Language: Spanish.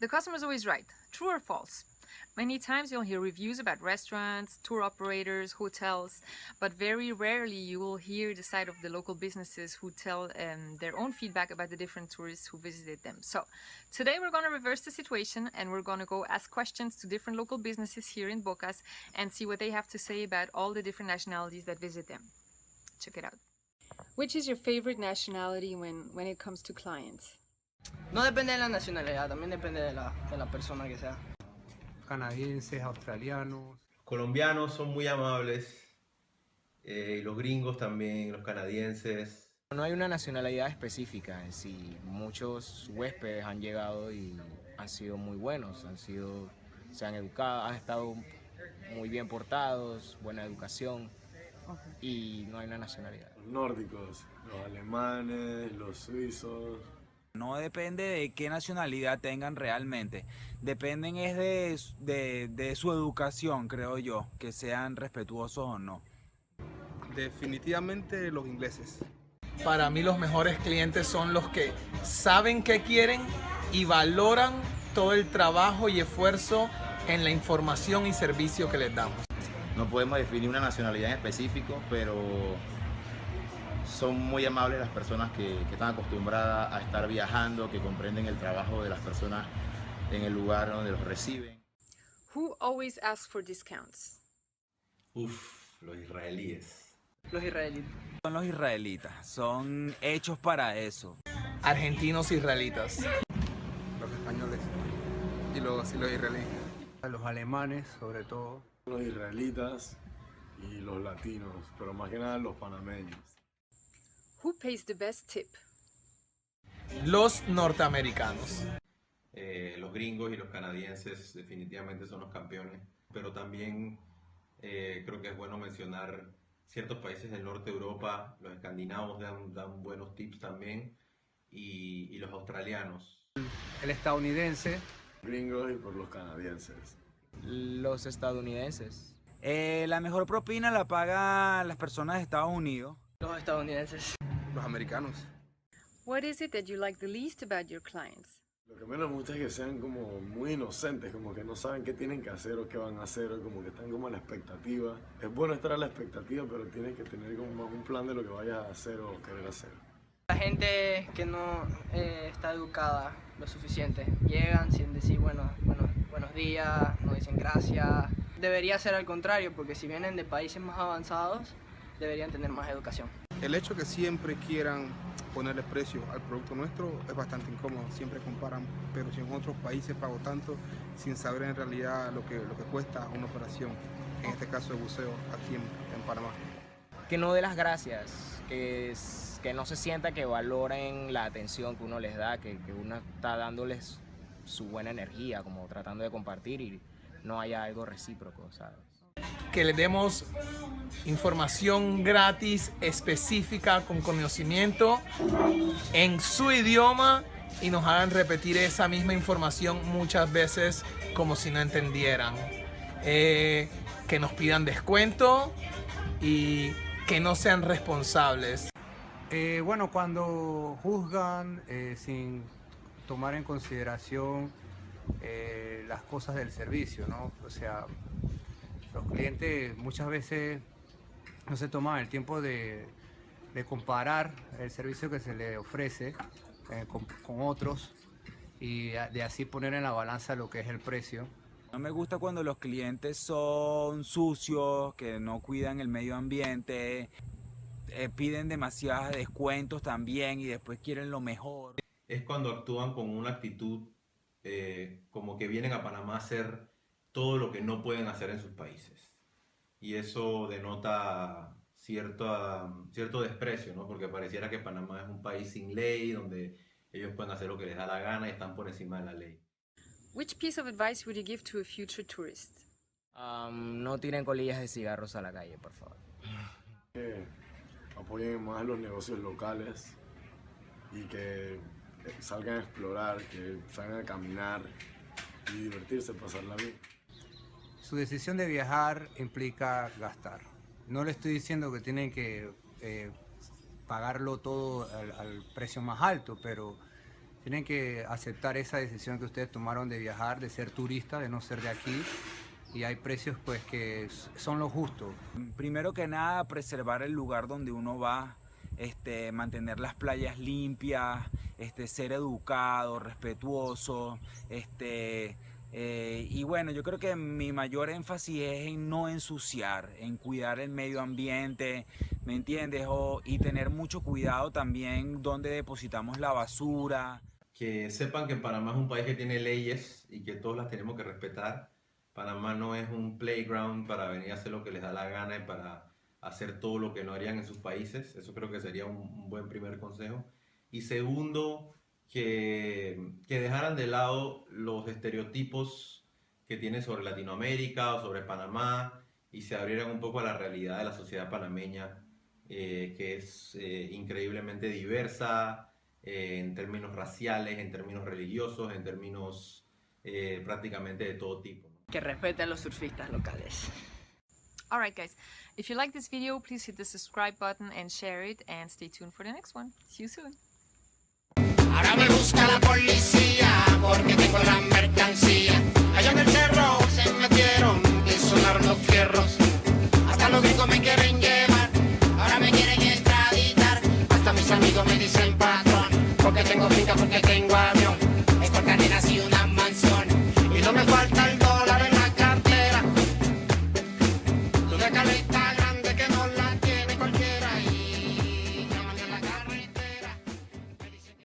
The customer is always right. True or false? Many times you'll hear reviews about restaurants, tour operators, hotels, but very rarely you will hear the side of the local businesses who tell their own feedback about the different tourists who visited them. So today we're going to reverse the situation and we're going to go ask questions to different local businesses here in Bocas and see what they have to say about all the different nationalities that visit them. Check it out. Which is your favorite nationality when it comes to clients? No depende de la nacionalidad, también depende de la persona que sea. Canadienses, australianos. Colombianos son muy amables, y los gringos también, los canadienses. No hay una nacionalidad específica en sí. Muchos huéspedes han llegado y han sido muy buenos, se han educado, han estado muy bien portados, buena educación y no hay una nacionalidad. Los nórdicos, los alemanes, los suizos. No depende de qué nacionalidad tengan realmente, dependen es de su educación, creo yo, que sean respetuosos o no. Definitivamente los ingleses. Para mí los mejores clientes son los que saben qué quieren y valoran todo el trabajo y esfuerzo en la información y servicio que les damos. No podemos definir una nacionalidad en específico, pero son muy amables las personas que están acostumbradas a estar viajando, que comprenden el trabajo de las personas en el lugar donde los reciben. Who always asks for discounts? Los israelíes. Los israelíes. Son los israelitas, son hechos para eso. Argentinos israelitas. Los españoles y los israelíes. Los alemanes, sobre todo. Los israelitas y los latinos, pero más que nada los panameños. Who pays the best tip? Los norteamericanos. Los gringos y los canadienses definitivamente son los campeones, pero también creo que es bueno mencionar ciertos países del norte de Europa, los escandinavos dan buenos tips también, y los australianos. El estadounidense. Gringos y por los canadienses. Los estadounidenses. La mejor propina la pagan las personas de Estados Unidos. Los estadounidenses. Los americanos. What is it that you like the least about your clients? Lo que menos me gusta es que sean como muy inocentes, como que no saben qué tienen que hacer o qué van a hacer, o como que están como a la expectativa. Es bueno estar a la expectativa, pero tienes que tener como un plan de lo que vayas a hacer o querer hacer. La gente que no está educada lo suficiente, llegan sin decir buenos días, no dicen gracias. Debería ser al contrario, porque si vienen de países más avanzados, deberían tener más educación. El hecho que siempre quieran ponerle precio al producto nuestro es bastante incómodo, siempre comparan, pero si en otros países pago tanto sin saber en realidad lo que cuesta una operación, en este caso de buceo aquí en Panamá. Que no dé las gracias, que no se sienta que valoren la atención que uno les da, que uno está dándoles su buena energía, como tratando de compartir y no haya algo recíproco, ¿sabes? Que les demos información gratis, específica, con conocimiento en su idioma y nos hagan repetir esa misma información muchas veces como si no entendieran. Que nos pidan descuento y que no sean responsables. Bueno, cuando juzgan sin tomar en consideración las cosas del servicio, ¿no? O sea, los clientes muchas veces no se toman el tiempo de comparar el servicio que se le ofrece con otros y de así poner en la balanza lo que es el precio. No me gusta cuando los clientes son sucios, que no cuidan el medio ambiente, piden demasiados descuentos también y después quieren lo mejor. Es cuando actúan con una actitud como que vienen a Panamá a hacer todo lo que no pueden hacer en sus países. Y eso denota cierto desprecio, ¿no? Porque pareciera que Panamá es un país sin ley, donde ellos pueden hacer lo que les da la gana y están por encima de la ley. Which piece of advice would you give to a future tourist? No tiren colillas de cigarros a la calle, por favor. Que apoyen más los negocios locales y que salgan a explorar, que salgan a caminar y divertirse, pasarla bien. Su decisión de viajar implica gastar. No le estoy diciendo que tienen que pagarlo todo al precio más alto, pero Tienen que aceptar esa decisión que ustedes tomaron de viajar, de ser turista, de no ser de aquí. Y hay precios pues que son lo justo. Primero que nada, preservar el lugar donde uno va, mantener las playas limpias, ser educado, respetuoso, y bueno, yo creo que mi mayor énfasis es en no ensuciar, en cuidar el medio ambiente, ¿me entiendes? Y tener mucho cuidado también donde depositamos la basura. Que sepan que Panamá es un país que tiene leyes y que todos las tenemos que respetar. Panamá no es un playground para venir a hacer lo que les da la gana y para hacer todo lo que no harían en sus países. Eso creo que sería un buen primer consejo. Y segundo, que dejaran de lado los estereotipos que tienen sobre Latinoamérica o sobre Panamá y se abrieran un poco a la realidad de la sociedad panameña, que es increíblemente diversa en términos raciales, en términos religiosos, en términos prácticamente de todo tipo. Que respeten a los surfistas locales. Alright guys, if you like this video, please hit the subscribe button and share it, and stay tuned for the next one. See you soon. Ahora me busca la policía porque tengo la mercancía.